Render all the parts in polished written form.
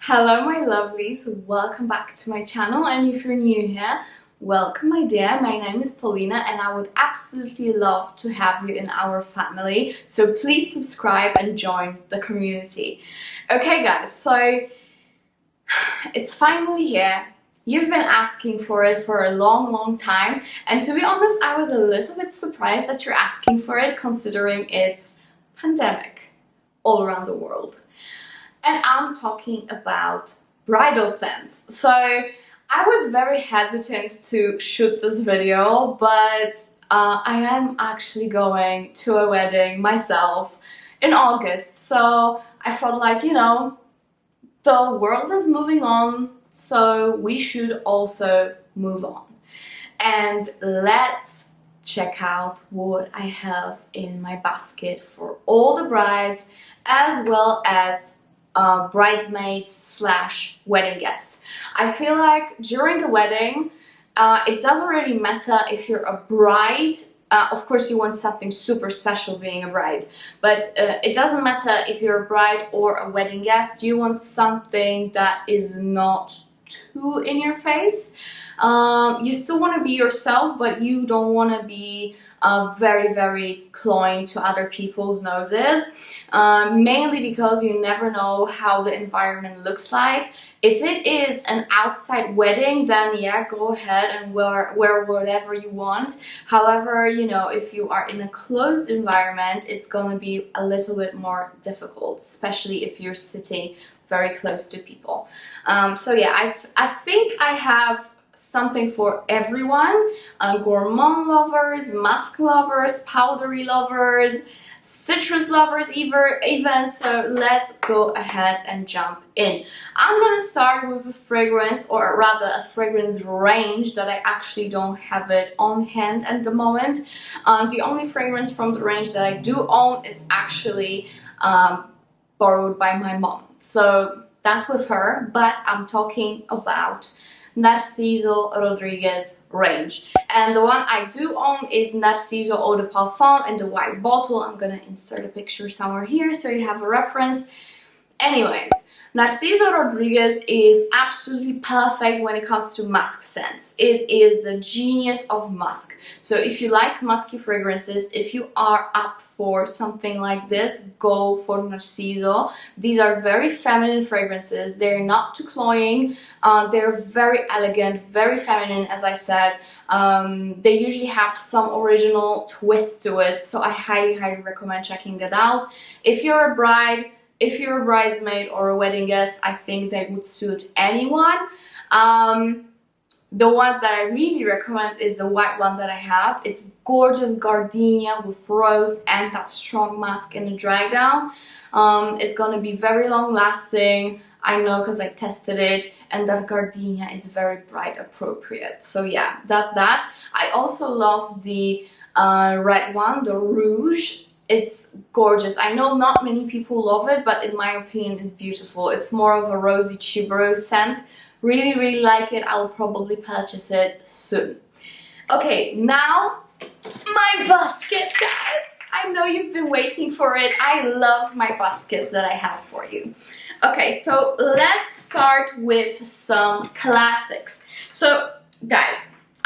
Hello my lovelies, welcome back to my channel, and if you're new here, welcome my dear. My name is Paulina and I would absolutely love to have you in our family, so please subscribe and join the community. Okay guys, so it's finally here. You've been asking for it for a long time, and to be honest I was a little bit surprised that you're asking for it considering it's pandemic all around the world. And I'm talking about bridal scents. So I was very hesitant to shoot this video, but I am actually going to a wedding myself in August. So I felt like, you know, the world is moving on, so we should also move on. And let's check out what I have in my basket for all the brides as well as bridesmaids slash wedding guests. I feel like during a wedding, it doesn't really matter if you're a bride. Of course you want something super special being a bride, but it doesn't matter if you're a bride or a wedding guest. You want something that is not too in your face. You still want to be yourself, but you don't want to be very cloying to other people's noses, mainly because you never know how the environment looks like. If it is an outside wedding, then yeah, go ahead and wear whatever you want. However, you know, if you are in a closed environment, it's going to be a little bit more difficult, especially if you're sitting very close to people. So yeah, I think I have something for everyone. Gourmand lovers, musk lovers, powdery lovers, citrus lovers even. So let's go ahead and jump in. I'm gonna start with a fragrance, or rather a fragrance range that I actually don't have it on hand at the moment. The only fragrance from the range that I do own is actually borrowed by my mom, so that's with her, but I'm talking about Narciso Rodriquez range. And the one I do own is Narciso Eau de Parfum in the white bottle. I'm gonna insert a picture somewhere here so you have a reference. Anyways, Narciso Rodriquez is absolutely perfect when it comes to musk scents. It is the genius of musk. So if you like musky fragrances, if you are up for something like this, go for Narciso. These are very feminine fragrances. They're not too cloying. They're very elegant, very feminine, as I said. They usually have some original twist to it, so I highly recommend checking that out. If you're a bride, if you're a bridesmaid or a wedding guest, I think they would suit anyone. The one that I really recommend is the white one that I have. It's gorgeous gardenia with rose and that strong musk in the dry down. It's gonna be very long lasting. I know because I tested it, and that gardenia is very bride appropriate. So yeah, that's that. I also love the red one, the rouge. It's gorgeous. I know not many people love it, but in my opinion it's beautiful. It's more of a rosy tuberose scent. Really like it. I will probably purchase it soon. Okay, now my basket, guys. I know you've been waiting for it. I love my baskets that I have for you. Okay, so let's start with some classics. So guys,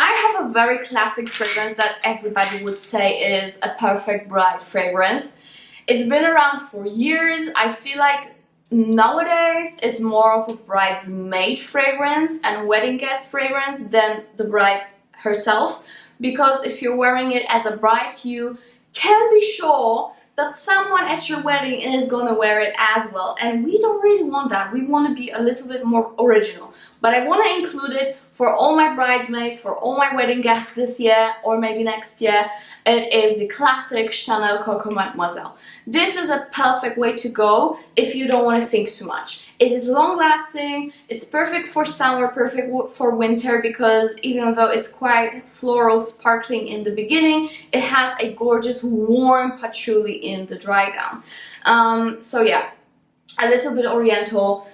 I have a very classic fragrance that everybody would say is a perfect bride fragrance. It's been around for years. I feel like nowadays it's more of a bridesmaid fragrance and wedding guest fragrance than the bride herself, because if you're wearing it as a bride, you can be sure that someone at your wedding is gonna wear it as well, and we don't really want that. We want to be a little bit more original, but I want to include it for all my bridesmaids, for all my wedding guests this year or maybe next year. It is the classic Chanel Coco Mademoiselle. This is a perfect way to go if you don't want to think too much. It is long lasting, it's perfect for summer, perfect for winter, because even though it's quite floral sparkling in the beginning, it has a gorgeous warm patchouli in the dry down. So yeah, a little bit oriental,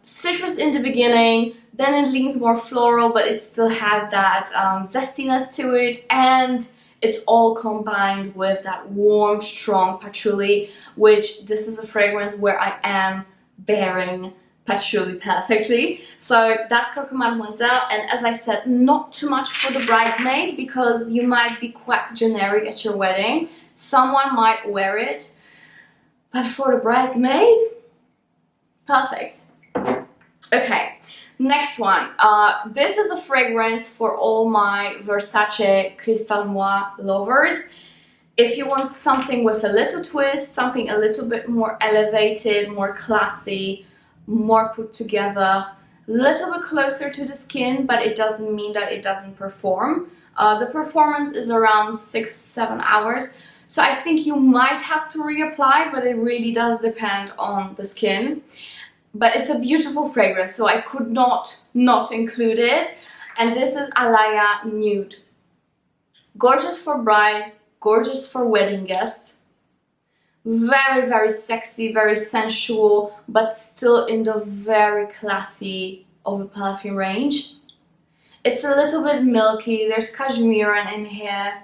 citrus in the beginning, then it leans more floral, but it still has that zestiness to it, and it's all combined with that warm, strong patchouli, which this is a fragrance where I am bearing patchouli perfectly. So that's Coco Mademoiselle, and as I said, not too much for the bridesmaid because you might be quite generic at your wedding. Someone might wear it, but for the bridesmaid, perfect. Okay, next one. This is a fragrance for all my Versace Crystal Noir lovers. If you want something with a little twist, something a little bit more elevated, more classy, more put together, a little bit closer to the skin, but it doesn't mean that it doesn't perform. The performance is around 6 to 7 hours, so I think you might have to reapply, but it really does depend on the skin. But it's a beautiful fragrance, so I could not include it. And this is Alaia Nude. Gorgeous for bride, gorgeous for wedding guest. Very, very sexy, very sensual, but still in the very classy of a perfume range. It's a little bit milky, there's cashmere in here.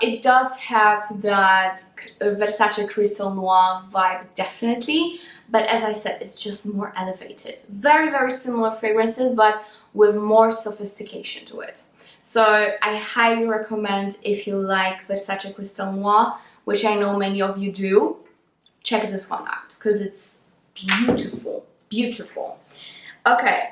It does have that Versace Crystal Noir vibe, definitely, but as I said, it's just more elevated. Very, very similar fragrances, but with more sophistication to it. So I highly recommend, if you like Versace Crystal Noir, which I know many of you do, check this one out because it's beautiful, beautiful. Okay,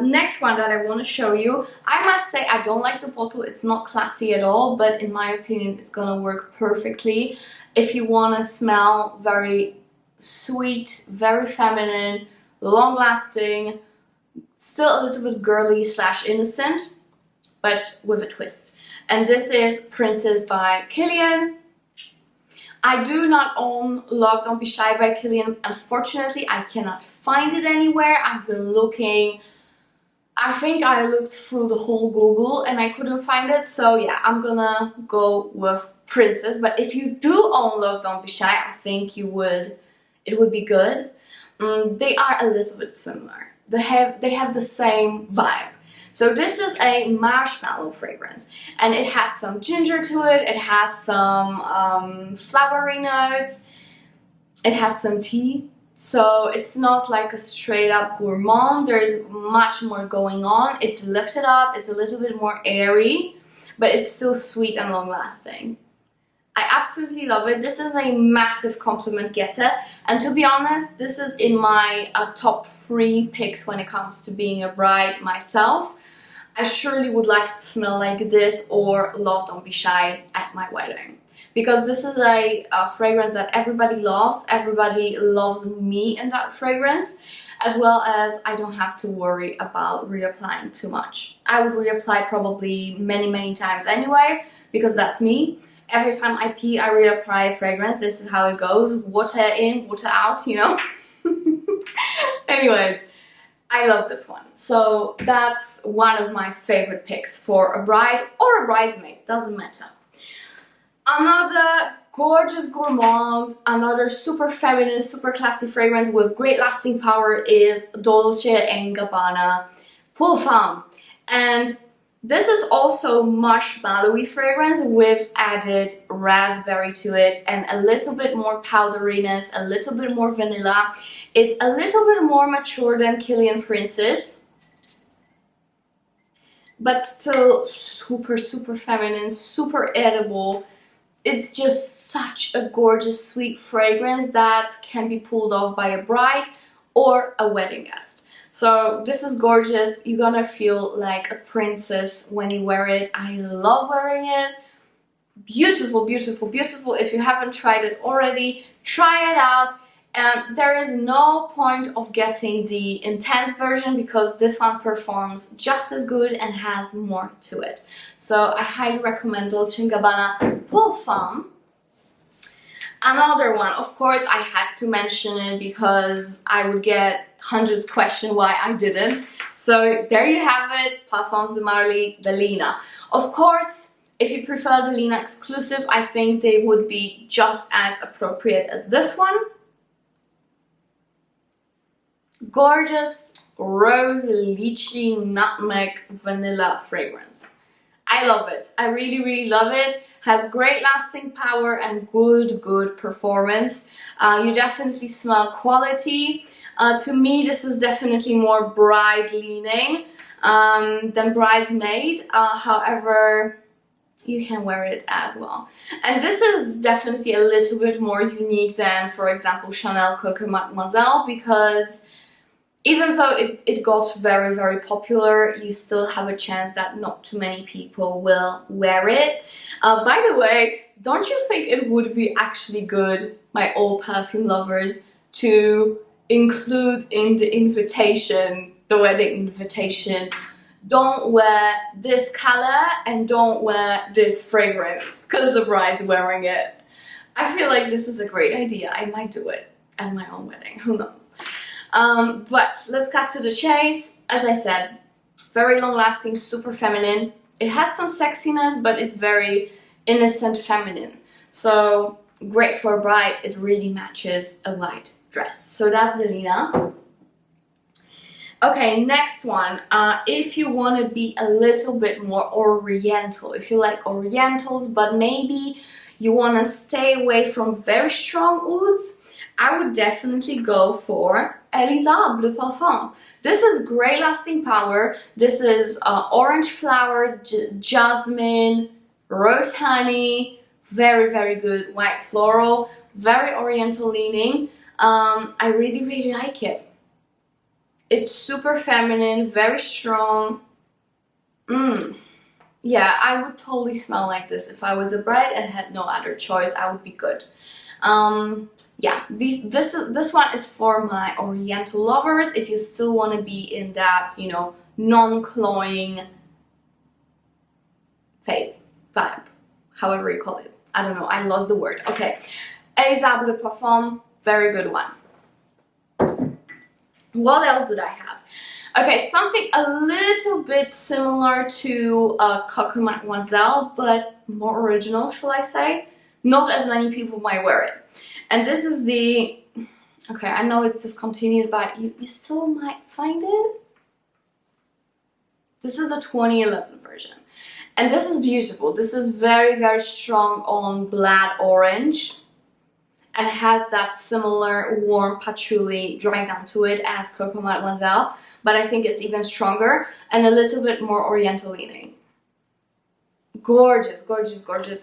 next one that I want to show you. I must say I don't like the bottle, it's not classy at all, but in my opinion it's gonna work perfectly if you want to smell very sweet, very feminine, long lasting, still a little bit girly / innocent, but with a twist. And this is Princess by Kilian. I do not own Love Don't Be Shy by Kilian. Unfortunately, I cannot find it anywhere. I've been looking. I think I looked through the whole Google and I couldn't find it. So yeah, I'm gonna go with Princess. But if you do own Love Don't Be Shy, I think it would be good. They are a little bit similar. They have the same vibe. So this is a marshmallow fragrance, and it has some ginger to it, it has some flowery notes, it has some tea, so it's not like a straight up gourmand, there's much more going on, it's lifted up, it's a little bit more airy, but it's still sweet and long lasting. I absolutely love it. This is a massive compliment getter, and to be honest, this is in my top 3 picks when it comes to being a bride myself. I surely would like to smell like this or Love Don't Be Shy at my wedding, because this is a fragrance that everybody loves. Everybody loves me in that fragrance, as well as I don't have to worry about reapplying too much. I would reapply probably many times anyway, because that's me. Every time I pee, I reapply a fragrance. This is how it goes. Water in, water out, you know. Anyways, I love this one. So that's one of my favorite picks for a bride or a bridesmaid, doesn't matter. Another gorgeous gourmand, another super feminine, super classy fragrance with great lasting power is Dolce & Gabbana Parfum. And this is also marshmallowy fragrance with added raspberry to it and a little bit more powderiness, a little bit more vanilla. It's a little bit more mature than Kilian Princess, but still super feminine, super edible. It's just such a gorgeous, sweet fragrance that can be pulled off by a bride or a wedding guest. So this is gorgeous. You're gonna feel like a princess when you wear it. I love wearing it. Beautiful, beautiful, beautiful. If you haven't tried it already, try it out. And there is no point of getting the intense version because this one performs just as good and has more to it. So I highly recommend Dolce & Gabbana Parfum. Another one, of course, I had to mention it because I would get hundreds question why I didn't. So there you have it, Parfums de Marly, Delina. Of course, if you prefer Delina Exclusive, I think they would be just as appropriate as this one. Gorgeous rose, lychee, nutmeg, vanilla fragrance. I love it. I really love it. Has great lasting power and good performance. You definitely smell quality. To me, this is definitely more bride leaning than bridesmaid. However, you can wear it as well. And this is definitely a little bit more unique than, for example, Chanel Coco Mademoiselle, because even though it got very popular, you still have a chance that not too many people will wear it. By the way, don't you think it would be actually good, my all perfume lovers, to include in the invitation, the wedding invitation, don't wear this color and don't wear this fragrance because the bride's wearing it. I feel like this is a great idea. I might do it at my own wedding, who knows. But let's cut to the chase. As I said, very long lasting, super feminine. It has some sexiness, but it's very innocent feminine. So great for a bride. It really matches a white dress. So that's Delina. Okay, next one. If you want to be a little bit more oriental, if you like orientals, but maybe you want to stay away from very strong ouds, I would definitely go for Elie Saab de Parfum. This is great lasting power. This is orange flower, jasmine, rose honey, very good white floral, very oriental leaning. I really like it. It's super feminine, very strong. Yeah, I would totally smell like this. If I was a bride and had no other choice, I would be good. Yeah, this one is for my oriental lovers. If you still want to be in that, you know, non-cloying phase, vibe, however you call it. I don't know, I lost the word. Okay, Elie Saab de Parfum, very good one. What else did I have? Okay, something a little bit similar to Coco Mademoiselle, but more original, shall I say? Not as many people might wear it. And this is the... Okay, I know it's discontinued, but you still might find it. This is the 2011 version. And this is beautiful. This is very strong on blood orange. And has that similar warm patchouli dry down to it as Coco Mademoiselle, but I think it's even stronger and a little bit more oriental leaning. Gorgeous,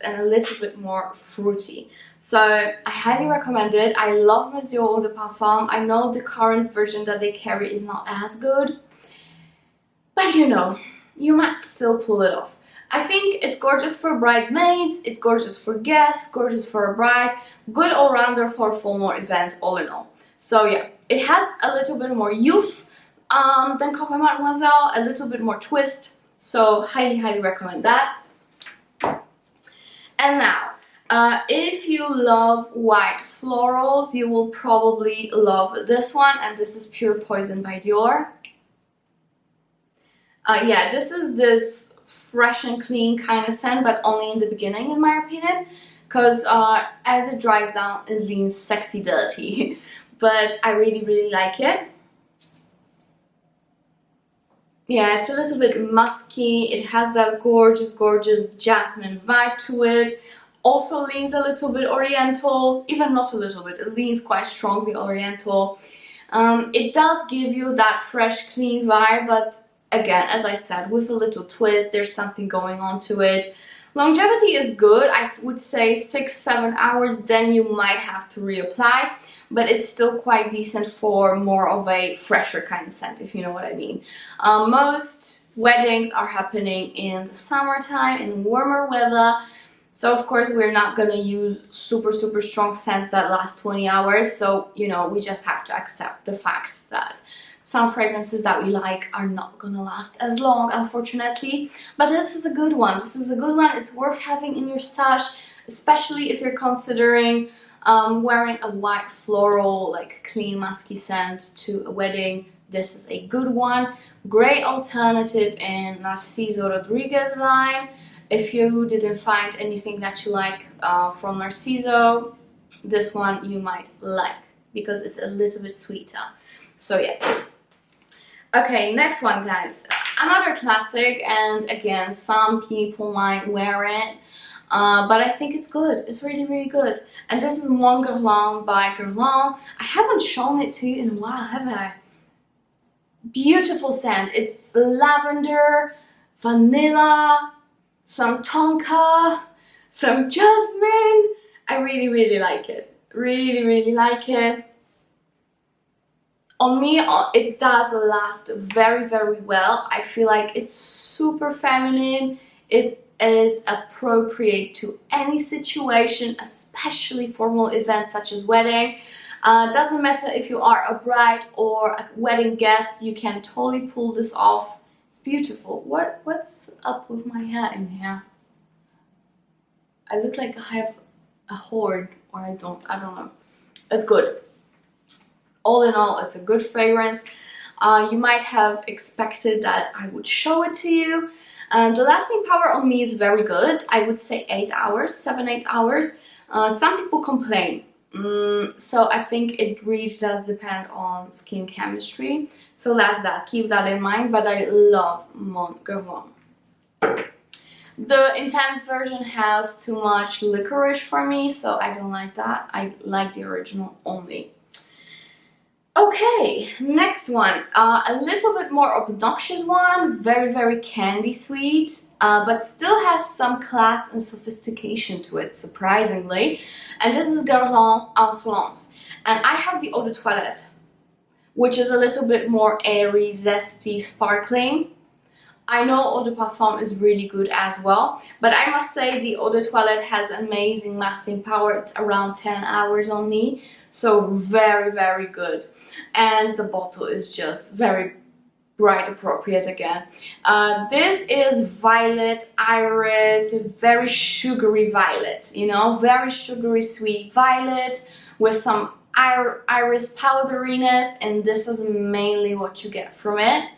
and a little bit more fruity. So I highly recommend it. I love Monsieur Eau de Parfum. I know the current version that they carry is not as good, but you know, you might still pull it off. I think it's gorgeous for bridesmaids, it's gorgeous for guests, gorgeous for a bride, good all-rounder for a formal event, all in all. So yeah, it has a little bit more youth than Coco Mademoiselle, a little bit more twist, so highly recommend that. And now, if you love white florals, you will probably love this one, and this is Pure Poison by Dior. Yeah, this is this fresh and clean kind of scent, but only in the beginning in my opinion, because as it dries down it leans sexy dirty. But I really like it. Yeah, it's a little bit musky. It has that gorgeous jasmine vibe to it. Also leans a little bit oriental, even not a little bit, it leans quite strongly oriental. It does give you that fresh clean vibe, but again, as I said, with a little twist, there's something going on to it. Longevity is good. I would say 6-7 hours, then you might have to reapply, but it's still quite decent for more of a fresher kind of scent, if you know what I mean. Most weddings are happening in the summertime, in warmer weather, so of course we're not gonna use super strong scents that last 20 hours, so you know, we just have to accept the fact that some fragrances that we like are not gonna last as long, unfortunately. But this is a good one. This is a good one. It's worth having in your stash, especially if you're considering wearing a white floral, like clean musky scent to a wedding. This is a good one. Great alternative in Narciso Rodriquez line. If you didn't find anything that you like from Narciso, this one you might like because it's a little bit sweeter. So yeah. Okay, next one, guys. Another classic, and again, some people might wear it, but I think it's good. It's really, really good. And this is Mon Guerlain by Guerlain. I haven't shown it to you in a while, haven't I? Beautiful scent. It's lavender, vanilla, some tonka, some jasmine. I really, really like it. Really, really like it. On me, it does last very, very well. I feel like it's super feminine. It is appropriate to any situation, especially formal events such as wedding. Doesn't matter if you are a bride or a wedding guest, you can totally pull this off. It's beautiful. What's up with my hair in here? I look like I have a horn, or I don't know. It's good. All in all, it's a good fragrance. You might have expected that I would show it to you. The lasting power on me is very good. I would say 8 hours, 7-8 hours. Some people complain. So I think it really does depend on skin chemistry. So that's that. Keep that in mind. But I love Mon Guerlain. The intense version has too much licorice for me, so I don't like that. I like the original only. Okay, next one, a little bit more obnoxious one, very, very candy sweet, but still has some class and sophistication to it, surprisingly. And this is Guerlain Insolence. And I have the Eau de Toilette, which is a little bit more airy, zesty, sparkling. I know Eau de Parfum is really good as well, but I must say the Eau de Toilette has amazing lasting power. It's around 10 hours on me, so very, very good. And the bottle is just very bride appropriate again. This is Violet Iris, very sugary violet, you know, very sugary sweet violet with some iris powderiness, and this is mainly what you get from it.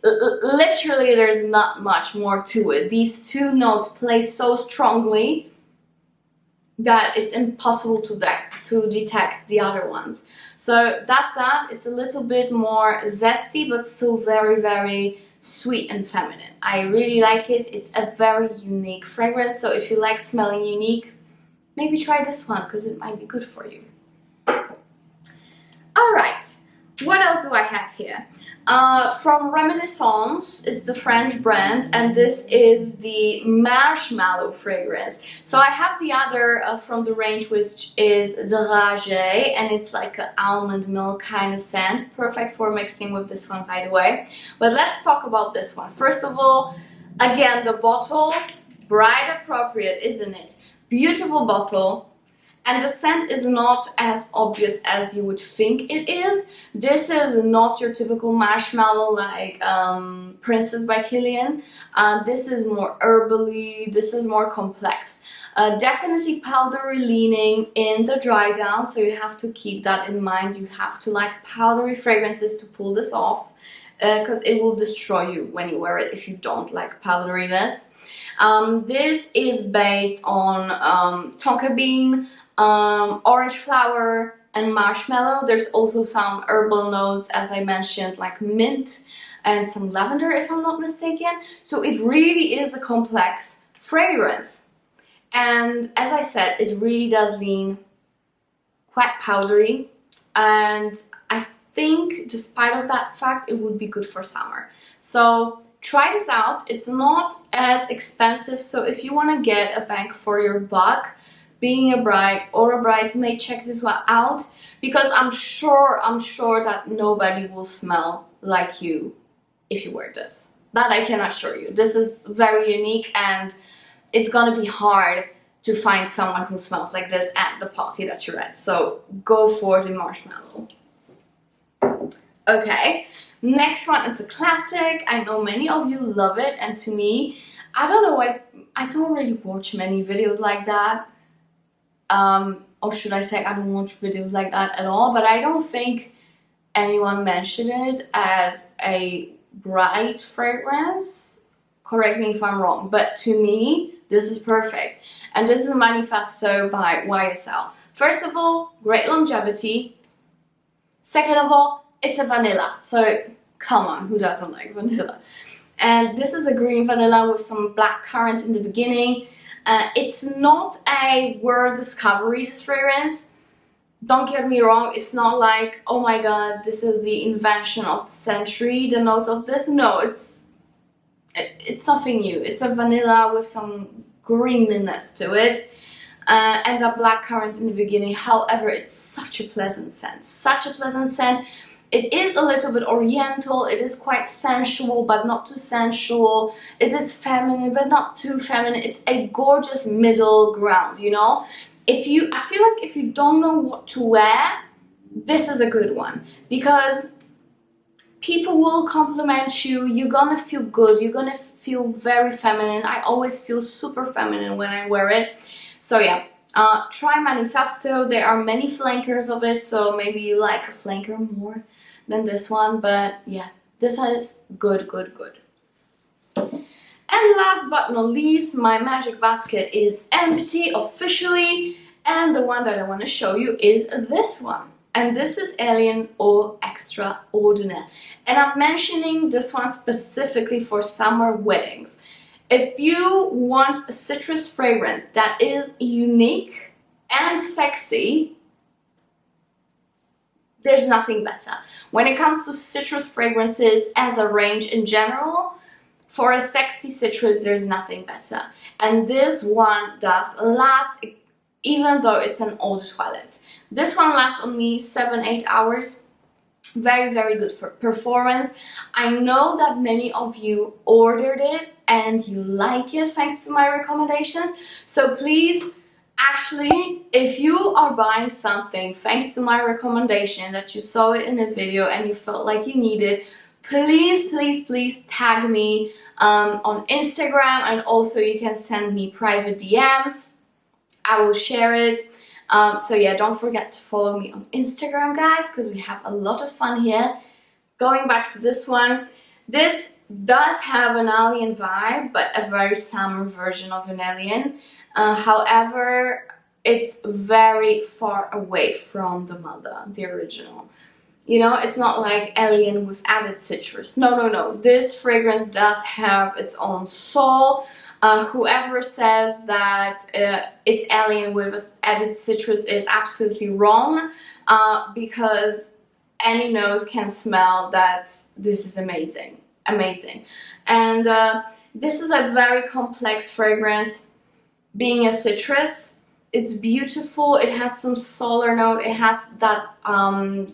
Literally, there's not much more to it. These two notes play so strongly that it's impossible to detect the other ones. So that's that. It's a little bit more zesty, but still very, very sweet and feminine. I really like it. It's a very unique fragrance. So if you like smelling unique, maybe try this one because it might be good for you. All right. What else do I have here? From Reminiscence, it's the French brand, and this is the marshmallow fragrance. So I have the other from the range, which is the Rage, and it's like an almond milk kind of scent. Perfect for mixing with this one, by the way. But let's talk about this one. First of all, again, the bottle, bride appropriate, isn't it? Beautiful bottle. And the scent is not as obvious as you would think it is. This is not your typical marshmallow like Princess by Kilian. This is more herbally, this is more complex. Definitely powdery leaning in the dry down, so you have to keep that in mind. You have to like powdery fragrances to pull this off, because it will destroy you when you wear it if you don't like powderiness. This is based on tonka bean, orange flower and marshmallow. There's also some herbal notes, as I mentioned, like mint and some lavender, if I'm not mistaken. So it really is a complex fragrance. And as I said, it really does lean quite powdery. And I think, despite of that fact, it would be good for summer. So try this out. It's not as expensive. So if you want to get a bang for your buck, being a bride or a bridesmaid, check this one out, because I'm sure that nobody will smell like you if you wear this. That I can assure you. This is very unique, and it's gonna be hard to find someone who smells like this at the party that you're at. So go for the marshmallow. Okay, next one, it's a classic. I know many of you love it, and to me, I don't know, I don't really watch many videos like that. Or should I say, I don't watch videos like that at all, but I don't think anyone mentioned it as a bright fragrance. Correct me if I'm wrong, but to me, this is perfect. And this is Manifesto by YSL. First of all, great longevity. Second of all, it's a vanilla. So Come on, who doesn't like vanilla? And this is a green vanilla with some black currant in the beginning. It's not a world discovery, this fragrance. Don't get me wrong, it's not like, oh my god, this is the invention of the century, the notes of this. No, it's nothing new. It's a vanilla with some greeniness to it. And a black currant in the beginning. However, it's such a pleasant scent. Such a pleasant scent. It is a little bit oriental. It is quite sensual, but not too sensual. It is feminine, but not too feminine. It's a gorgeous middle ground, you know? I feel like if you don't know what to wear, this is a good one. Because people will compliment you. You're gonna feel good. You're gonna feel very feminine. I always feel super feminine when I wear it. So yeah, try Manifesto. There are many flankers of it, so maybe you like a flanker more than this one. But yeah, this one is good, good, good. And last but not least, my magic basket is empty officially. And the one that I want to show you is this one. And this is Alien or Extraordinaire. And I'm mentioning this one specifically for summer weddings. If you want a citrus fragrance that is unique and sexy, there's nothing better. When it comes to citrus fragrances as a range in general, for a sexy citrus, there's nothing better. And this one does last, even though it's an eau de toilette. This one lasts on me 7-8 hours. Very, very good for performance. I know that many of you ordered it and you like it thanks to my recommendations. So please, actually, if you are buying something thanks to my recommendation, that you saw it in a video and you felt like you need it, please, please, please tag me on Instagram, and also you can send me private DMs. I will share it. So yeah, don't forget to follow me on Instagram, guys, because we have a lot of fun here. Going back to this one, this does have an alien vibe, but a very summer version of an alien. However, it's very far away from the mother, the original. You know, it's not like alien with added citrus. No, no, no. This fragrance does have its own soul. Whoever says that it's alien with added citrus is absolutely wrong, because any nose can smell that this is amazing. Amazing. And this is a very complex fragrance. Being a citrus, it's beautiful. It has some solar note. It has that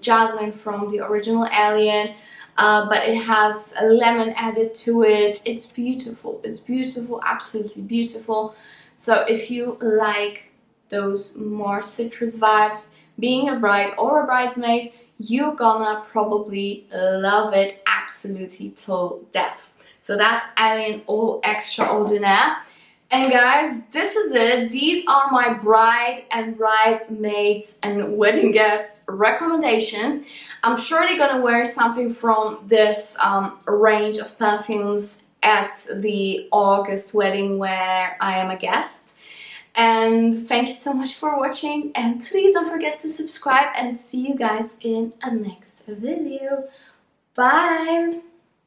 jasmine from the original alien. But it has a lemon added to it. It's beautiful. It's beautiful, absolutely beautiful. So if you like those more citrus vibes, being a bride or a bridesmaid, you're gonna probably love it absolutely till death. So that's Alien or Extraordinaire. And guys, this is it. These are my bride and bridesmaids and wedding guests recommendations. I'm surely gonna wear something from this range of perfumes at the August wedding where I am a guest. And thank you so much for watching, and please don't forget to subscribe, and see you guys in a next video. Bye!